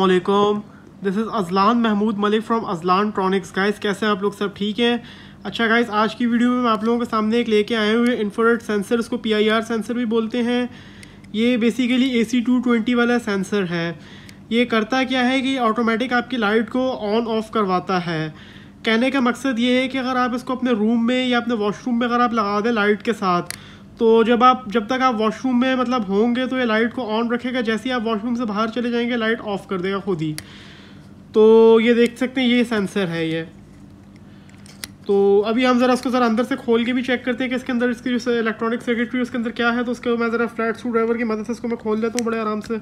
अस्सलामुअलैकुम, this is Azlan Mahmood Malik from Azlan tronics. Guys, कैसे हैं आप लोग? सब ठीक हैं? अच्छा गाइस, आज की वीडियो में मैं आप लोगों के सामने एक लेके आए हुए इंफ्रारेड सेंसर, इसको PIR सेंसर भी बोलते हैं। ये बेसिकली AC220 वाला सेंसर है। ये करता क्या है कि ऑटोमेटिक आपकी लाइट को ऑन ऑफ करवाता है। कहने का मकसद ये है कि अगर आप इसको अपने रूम में या अपने वॉशरूम में अगर आप लगा दें लाइट के साथ, तो जब तक आप वॉशरूम में मतलब होंगे तो ये लाइट को ऑन रखेगा। जैसे ही आप वॉशरूम से बाहर चले जाएंगे लाइट ऑफ कर देगा खुद ही। तो ये देख सकते हैं, ये सेंसर है ये। तो अभी हम ज़रा इसको अंदर से खोल के भी चेक करते हैं कि इसके अंदर इसकी जो इलेक्ट्रॉनिक सर्किटरी उसके अंदर क्या है। तो उसके मैं ज़रा फ्लैट स्क्रू ड्राइवर की मदद से इसको मैं खोल लेता हूँ बड़े आराम से।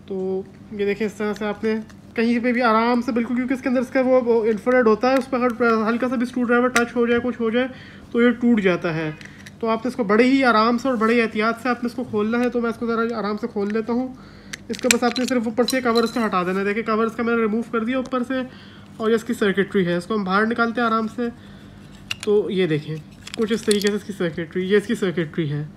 तो ये देखें, इस तरह से आपने कहीं पे भी आराम से बिल्कुल, क्योंकि इसके अंदर इसका वो इंफ्रारेड होता है, उस पर अगर हल्का सा भी स्क्रू ड्राइवर टच हो जाए, कुछ हो जाए तो ये टूट जाता है। तो आपने इसको बड़े ही आराम से और बड़े एहतियात से आपने इसको खोलना है। तो मैं इसको ज़रा आराम से खोल लेता हूँ। इसके बस आपने सिर्फ ऊपर से कवर इसका हटा देना है। देखिए, कवर इसका मैंने रिमूव कर दिया ऊपर से, और ये इसकी सर्किटरी है। इसको हम बाहर निकालते हैं आराम से। तो ये देखें, कुछ इस तरीके से इसकी सर्किटरी, ये इसकी सर्किटरी है।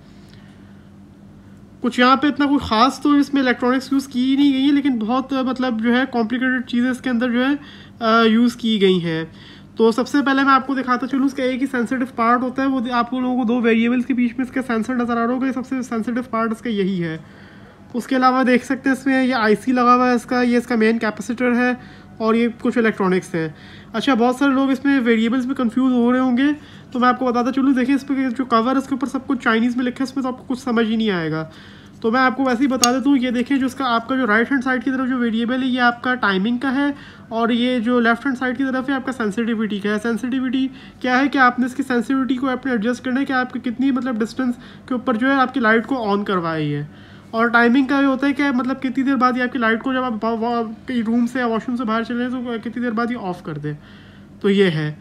कुछ यहाँ पे इतना कोई ख़ास तो इसमें इलेक्ट्रॉनिक्स यूज़ की नहीं गई है, लेकिन बहुत मतलब जो है कॉम्प्लिकेटेड चीज़ें इसके अंदर जो है यूज़ की गई हैं। तो सबसे पहले मैं आपको दिखाता चलूँ, उसका एक ही सेंसिटिव पार्ट होता है, वो आप लोगों को दो वेरिएबल्स के बीच में इसका सेंसर नज़र आ रहा होगा। सबसे सेंसिटिव पार्ट इसका यही है। उसके अलावा देख सकते हैं इसमें ये IC लगा हुआ है इसका, ये इसका मेन कैपेसिटर है, और ये कुछ इलेक्ट्रॉनिक्स हैं। अच्छा, बहुत सारे लोग इसमें वेरिएबल्स में कंफ्यूज हो रहे होंगे, तो मैं आपको बताता चलूँ। देखिए, इस पर जो कवर है इसके ऊपर सब कुछ चाइनीज़ में लिखा है, इसमें तो आपको कुछ समझ ही नहीं आएगा। तो मैं आपको वैसे ही बता देता हूँ। ये देखिए, जो इसका आपका जो राइट हैंड साइड की तरफ जो वेरिएबल है, ये आपका टाइमिंग का है, और ये जो लेफ्ट हैंड साइड की तरफ है आपका सेंसिटिविटी का है। सेंसिटिविटी क्या है कि आपने इसकी सेंसिटिविटी को अपने एडजस्ट करना है कि आपकी कितनी मतलब डिस्टेंस के ऊपर जो है आपकी लाइट को ऑन करवाई है। और टाइमिंग का ये होता है कि मतलब कितनी देर बाद ये आपकी लाइट को, जब आप रूम से या वॉशरूम से बाहर चले तो कितनी देर बाद ये ऑफ़ कर दे। तो ये है।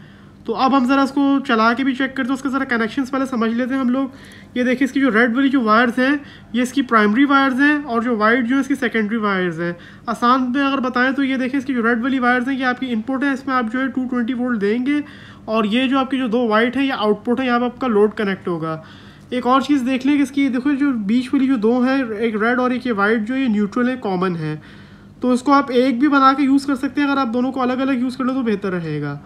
तो अब हम ज़रा इसको चला के भी चेक करते हैं। उसके ज़रा कनेक्शंस पहले समझ लेते हैं हम लोग। ये देखिए, इसकी जो रेड वाली जो वायर्स हैं, ये इसकी प्राइमरी वायर्स हैं, और जो वाइट जो है इसकी सेकेंडरी वायर्स हैं। आसान में अगर बताएं तो ये देखिए, इसकी जो रेड वाली वायर्स हैं ये आपकी इनपुट है, इसमें आप जो है 220 वोल्ट देंगे, और ये जो आपकी जो दो वाइट है ये आउटपुट है, यहाँ पर आपका लोड कनेक्ट होगा। एक और चीज़ देख लें कि इसकी देखो, जो बीच वाली जो दो है, एक रेड और एक ये वाइट, जो ये न्यूट्रल है, कॉमन है। तो इसको आप एक भी बना के यूज़ कर सकते हैं। अगर आप दोनों को अलग अलग यूज़ कर लो तो बेहतर रहेगा।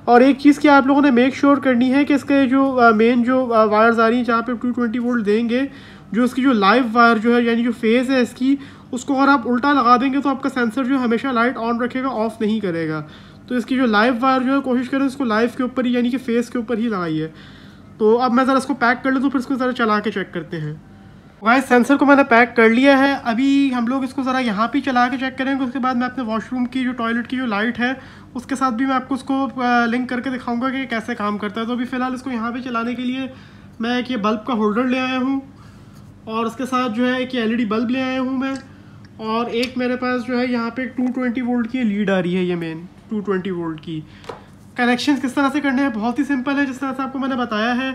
और एक चीज़ की आप लोगों ने मेक श्योर करनी है कि इसके जो मेन जो वायर्स आ रही हैं, जहाँ पे 220 वोल्ट देंगे, जो इसकी जो लाइव वायर जो है, यानी जो फेज़ है इसकी, उसको अगर आप उल्टा लगा देंगे तो आपका सेंसर जो हमेशा लाइट ऑन रखेगा, ऑफ नहीं करेगा। तो इसकी जो लाइव वायर जो है, कोशिश करें इसको लाइव के ऊपर ही, यानी कि फेस के ऊपर ही लगाइए। तो अब मैं ज़रा इसको पैक कर लूँ, तो फिर इसको ज़रा चला के चेक करते हैं। गाइस, सेंसर को मैंने पैक कर लिया है। अभी हम लोग इसको ज़रा यहाँ पे चला के चेक करेंगे। उसके बाद मैं अपने वॉशरूम की जो टॉयलेट की जो लाइट है उसके साथ भी मैं आपको उसको लिंक करके दिखाऊंगा कि कैसे काम करता है। तो अभी फ़िलहाल इसको यहाँ पे चलाने के लिए मैं एक ये बल्ब का होल्डर ले आया हूँ, और उसके साथ जो है एक LED बल्ब ले आया हूँ मैं, और एक मेरे पास जो है यहाँ पे 220 वोल्ट की लीड आ रही है, ये मेन 220 वोल्ट की। कनेक्शन किस तरह से करने हैं, बहुत ही सिंपल है। जिस तरह से आपको मैंने बताया है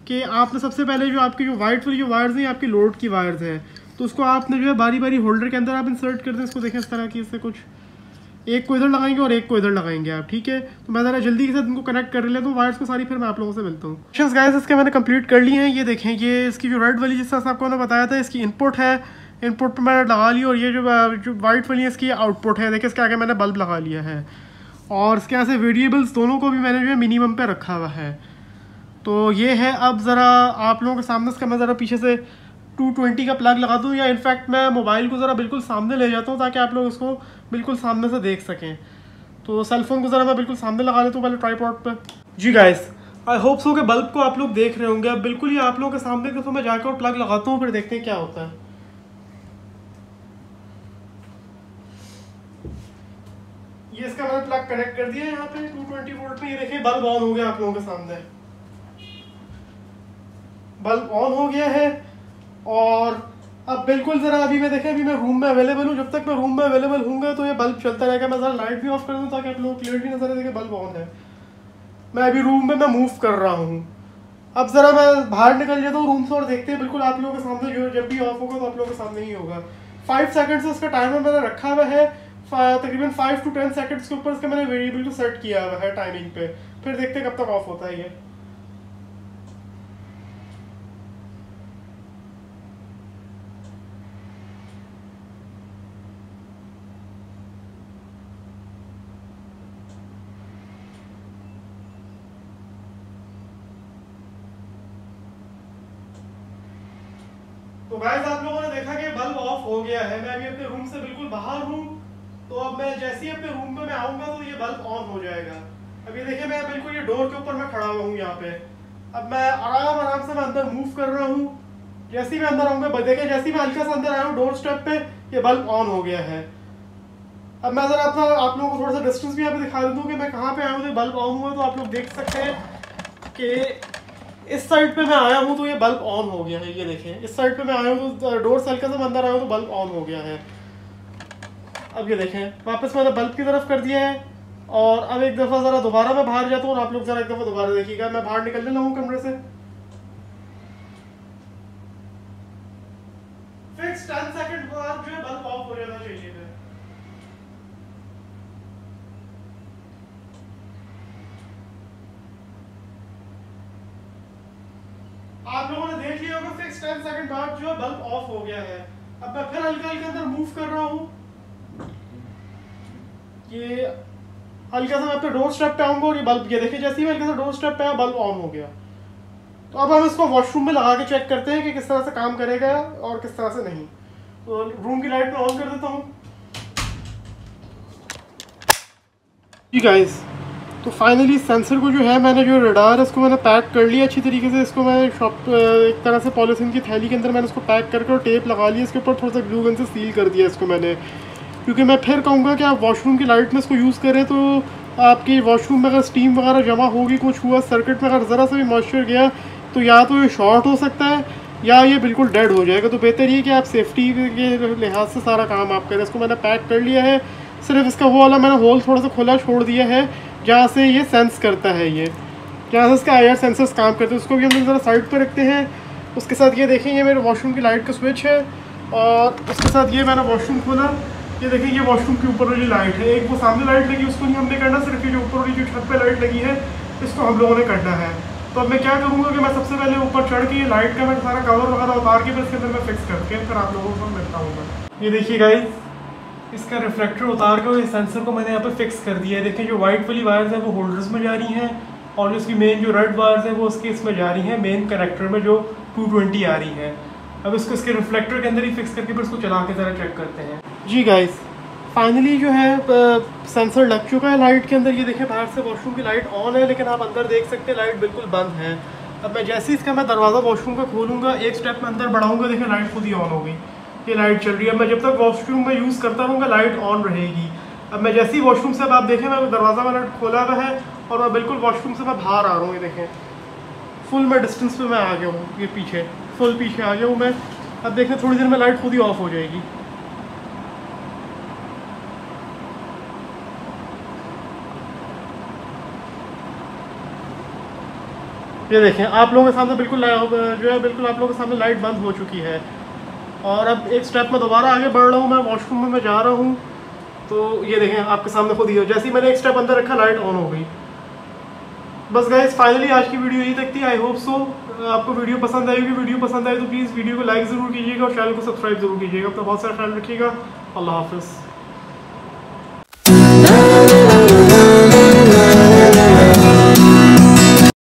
कि आपने सबसे पहले जो आपकी जो वाइट वाली जो वायर्स हैं, आपकी लोड की वायर्स हैं, तो उसको आपने जो है बारी बारी होल्डर के अंदर आप इंसर्ट कर दें। इसको देखें इस तरह की, इससे कुछ एक को इधर लगाएंगे और एक को इधर लगाएंगे आप, ठीक है। तो मैं ज़रा जल्दी के साथ इनको कनेक्ट कर लेता हूँ वायर्स को सारी, फिर मैं आप लोगों से मिलता हूँ। क्वेश्चन गाइस इसके मैंने कंप्लीट कर लिए हैं। ये देखें, ये इसकी जो रेड वाली जिस तरह से आपको मैंने बताया था, इसकी इनपुट है, इनपुट पर मैंने लगा ली, और ये जो वाइट वाली है इसकी आउटपुट है। देखिए, इसके आगे मैंने बल्ब लगा लिया है, और इसके यहाँ से वेरिएबल्स दोनों को भी मैंने जो है मिनिमम पे रखा हुआ है। तो ये है। अब ज़रा आप लोगों के सामने इसका मैं ज़रा पीछे से 220 का प्लग लगा दूँ, या इनफैक्ट मैं मोबाइल को ज़रा बिल्कुल सामने ले जाता हूँ ताकि आप लोग इसको बिल्कुल सामने से देख सकें। तो सेलफोन को ज़रा मैं बिल्कुल सामने लगा लेता हूँ पहले ट्राइपॉड पर। जी गाइस, आई होप सो कि बल्ब को आप लोग देख रहे होंगे। अब बिल्कुल ही आप लोगों के सामने, तो मैं जाकर और प्लग लगाता हूँ, फिर देखते हैं क्या होता है। ये इसका मैंने प्लग कनेक्ट कर दिया है यहाँ पे 220 वोल्ट में। ये देखिए, बल्ब ऑन हो गया आप लोगों के सामने, बल्ब ऑन हो गया है। और अब बिल्कुल ज़रा अभी मैं देखें, अभी मैं रूम में अवेलेबल हूँ। जब तक मैं रूम में अवेलेबल हूँगा तो ये बल्ब चलता रहेगा। मैं ज़रा लाइट भी ऑफ कर दूँ ताकि आप लोगों को क्लियरली नजर आए कि बल्ब ऑन है। मैं अभी रूम में मैं मूव कर रहा हूँ। अब ज़रा मैं बाहर निकल जाता हूँ रूम से, और देखते हैं बिल्कुल आप लोगों के सामने जो जब भी ऑफ होगा तो आप लोगों के सामने ही होगा। 5 सेकंड से उसका टाइमर मैंने रखा हुआ है। तकरीबन 5 to 10 सेकंड्स के ऊपर इसका मैंने वेरिएबल को सेट किया हुआ है टाइमिंग पे। फिर देखते हैं कब तक ऑफ होता है ये। तो गाइस आप लोगों ने देखा कि बल्ब ऑफ हो गया है। मैं अभी अपने रूम से बिल्कुल बाहर हूँ, तो अब मैं जैसे ही अपने रूम में मैं आऊँगा तो ये बल्ब ऑन हो जाएगा। अब ये देखिए मैं बिल्कुल ये डोर के ऊपर मैं खड़ा हुआ हूँ यहाँ पे। अब मैं आराम से मैं अंदर मूव कर रहा हूँ। जैसे ही मैं अंदर आऊँगा, देखिए जैसे ही मैं हल्का सा अंदर आया हूँ डोर स्टेप पे, ये बल्ब ऑन हो गया है। अब मैं ज़रा अपना आप लोगों को थोड़ा सा डिस्टेंस भी यहाँ पे दिखा दूँ कि मैं कहाँ पे आया हूँ, तो बल्ब ऑन हुआ। तो आप लोग देख सकते हैं कि इस साइड पे मैं आया हूँ तो ये बल्ब ऑन हो गया है। ये देखें इस साइड पे मैं आया हूँ तो डोर से हल्का सा मैं अंदर आया हूँ तो बल्ब ऑन हो गया है। अब ये देखें वापस मैंने बल्ब की तरफ कर दिया है। और अब एक दफ़ा ज़रा दोबारा मैं बाहर जाता हूँ और आप लोग ज़रा एक दफ़ा दोबारा देखिएगा। मैं बाहर निकलने लगूँ कमरे से। फिक्स 10 सेकंड बाद जो है बल्ब ऑफ हो जाना चाहिए था। आप लोगों ने देख लिया होगा फिक्स 10 सेकंड बाद जो है बल्ब ऑफ हो गया है। अब मैं फिर हल्का हल्का अंदर मूव कर रहा हूँ। ये हल्का सा मैं अपने डोर स्टेप पे आऊंगा और ये बल्ब, ये देखिए जैसे ही मैं हल्का सा डोर स्टेप पे आया बल्ब ऑन हो गया। तो अब हम इसको वॉशरूम में लगा के चेक करते हैं कि किस तरह से काम करेगा और किस तरह से नहीं। तो रूम की लाइट मैं ऑन कर देता हूँ। जी गाइस, तो फाइनली सेंसर को जो है मैंने जो रडार है इसको मैंने पैक कर लिया अच्छी तरीके से। इसको मैं एक तरह से पॉलीथीन की थैली के अंदर मैंने इसको पैक करके और टेप लगा लिया। इसके ऊपर थोड़ा सा ग्लू गन से सील कर दिया इसको मैंने, क्योंकि मैं फिर कहूँगा कि आप वॉशरूम की लाइट में इसको यूज़ करें तो आपके वॉशरूम में अगर स्टीम वगैरह जमा होगी, कुछ हुआ सर्किट में, अगर ज़रा सा भी मॉइस्चर गया तो या तो ये शॉर्ट हो सकता है या ये बिल्कुल डेड हो जाएगा। तो बेहतर ये कि आप सेफ्टी के लिहाज से सारा काम आप करें। इसको मैंने पैक कर लिया है। सिर्फ इसका वो वाला मैंने होल थोड़ा सा खुला छोड़ दिया है जहाँ से ये सेंस करता है, ये जहाँ से इसका IR सेंसर्स काम करते हैं। उसको भी हम ज़रा साइड पर रखते हैं। उसके साथ ये देखें ये मेरे वॉशरूम की लाइट का स्विच है और उसके साथ ये मैंने वॉशरूम खोला। ये देखिए ये वॉशरूम के ऊपर वाली लाइट है। एक वो सामने लाइट लगी उसको नहीं हमने करना, सिर्फ ये जो ऊपर वाली जो छत पे लाइट लगी है इसको हम लोगों ने करना है। तो अब मैं क्या करूँगा कि मैं सबसे पहले ऊपर चढ़ के ये लाइट का मैं सारा कवर वगैरह उतार के फिर इसके अंदर मैं फिक्स करके फिर आप लोगों को मिलता हूँ। ये देखिए गाइस, इसका रिफ्लेक्टर उतार के इस सेंसर को मैंने यहाँ पे फिक्स कर दिया है। देखिए जो वाइट वाली वायर्स हैं वो होल्डर्स में जा रही हैं और इसकी मेन जो रेड वायर्स हैं वो उसके इसमें जा रही हैं, मेन कनेक्टर में जो 220 आ रही है। अब इसको इसके रिफ्लेक्टर के अंदर ही फिक्स करके फिर इसको चला के ज़रा चेक करते हैं। जी गाइस, फाइनली जो है सेंसर लग चुका है लाइट के अंदर। ये देखें बाहर से वॉशरूम की लाइट ऑन है, लेकिन आप अंदर देख सकते हैं लाइट बिल्कुल बंद है। अब मैं जैसे ही इसका मैं दरवाज़ा वॉशरूम का खोलूँगा, एक स्टेप में अंदर बढ़ाऊँगा, देखें लाइट खुद ही ऑन हो गई। ये लाइट चल रही है। मैं जब तक वॉशरूम में यूज़ करता रहूँगा लाइट ऑन रहेगी। अब मैं जैसे ही वॉशरूम से, अब आप देखें मैं दरवाज़ा मैंने खोला हुआ है और मैं बिल्कुल वॉशरूम से मैं बाहर आ रहा हूँ। ये देखें फुल मैं डिस्टेंस पे मैं आ गया हूँ, ये पीछे फुल पीछे आ गया हूँ मैं। अब देखें थोड़ी देर में लाइट खुद ही ऑफ हो जाएगी। ये देखें आप लोगों के सामने बिल्कुल जो है बिल्कुल आप लोगों के सामने लाइट बंद हो चुकी है। और अब एक स्टेप में दोबारा आगे बढ़ रहा हूँ, मैं वॉशरूम में मैं जा रहा हूँ। तो ये देखें आपके सामने खुद ही हो, जैसे ही मैंने एक स्टेप अंदर रखा लाइट ऑन हो गई। बस गाइस फाइनली आज की वीडियो यही तक थी। आई होप सो आपको वीडियो पसंद आएगी। वीडियो पसंद आए तो प्लीज़ वीडियो को लाइक ज़रूर कीजिएगा और चैनल को सब्सक्राइब ज़रूर कीजिएगा। अपना बहुत सारा ख्याल रखिएगा। अल्लाह हाफिज़।